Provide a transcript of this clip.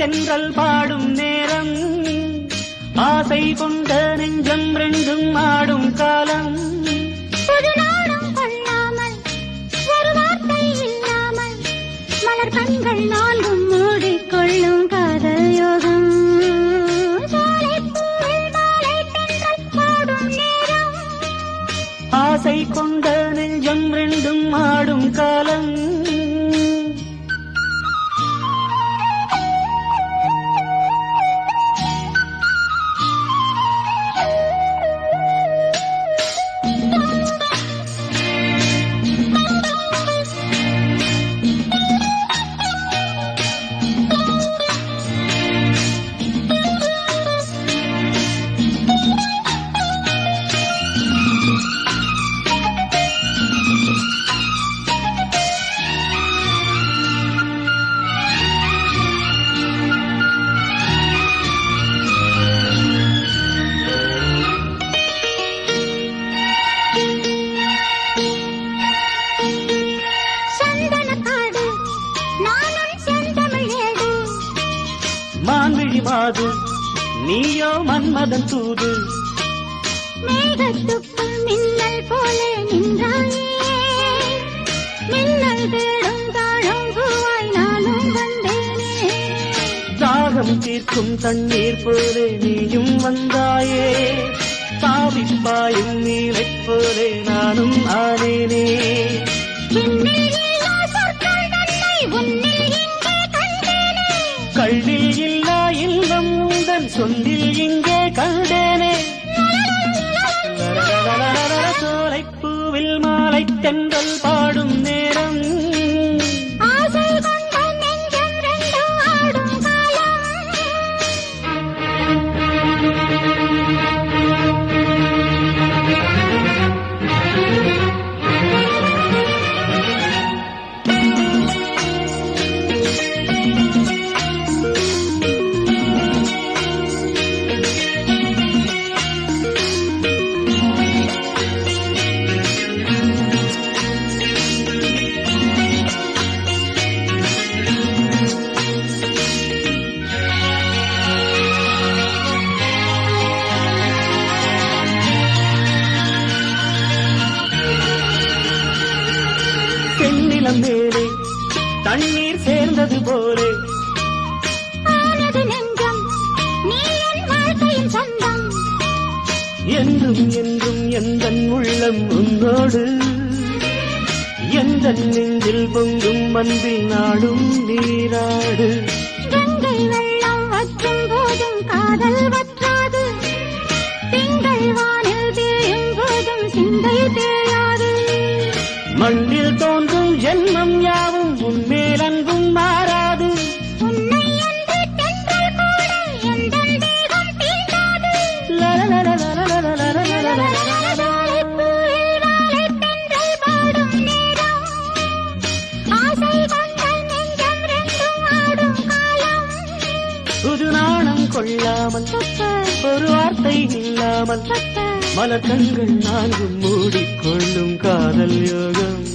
தென்றல் பாடும் நேரம் ஆசை கொண்ட நெஞ்சம் ரெண்டும் ஆடும் காலம் புது நாடம் கொள்ளாமல் ஒரு வார்த்தை இல்லாமல் மலர் கண்கள் நான்கும் மூடிக்கொள்ளும் காதல் யோகம் ஆசை கொண்ட நெஞ்சம் ரெண்டும் ஆடும் காலம் மான்விழி மாது நீயோ மன்மதன் தூது மேகத்துக்குள் மின்னல் போலே நின்றாயே மின்னல் தேடும் தாழம் பூவாய் நானும் வந்தேனே தாகம் தீர்க்கும் தண்ணீர் போலே நீயும் வந்தாயே தாவிப்பாயும் நீரைப் போலே நானும் ஆனேனே கள்ளில் இல்லா இன்பம் உந்தன் சொந்தில் இங்கே கண்டேனே சோலைப்பூவில் மாலை தென்றல் பாடும் நேரம் ஆசை கொண்ட நெஞ்சம் ரெண்டும் ஆடும் காலம் செந்நிலம் மேலே தண்ணீர் சேர்ந்தது போலே ஆனது நெஞ்சம் நீ என் வாழ்க்கையின் சொந்தம் என்றும் என்றும் எந்தன் உள்ளம் உன்னோடு எந்தன் நெஞ்சில் பொங்கும் மந்தில் நாடும் நீராடு கங்கை வெள்ளம் வற்றும் போதும் காதல் வற்றாது திங்கள் வானில் தேயும் போதும் சிந்தை தேயாது மண்ணில் தோன்றும் ஜென்மம் யாவும் உன்மேல் அன்பும் மாறாது உன்னை என்று தென்றல் கூட எந்தன் தேகம் தீண்டாது சோலைப்பூவில் வாழை தென்றல் பாடும் நேரம் ஆசை கொண்ட நெஞ்சம் ரெண்டும் ஆடும் காலம் புது நாணம் கொள்ளாமல் ஒரு வார்த்தை இல்லாமல் மலர் கண்கள் நான்கும் மூடிக்கொள்ளும் காதல் யோகம்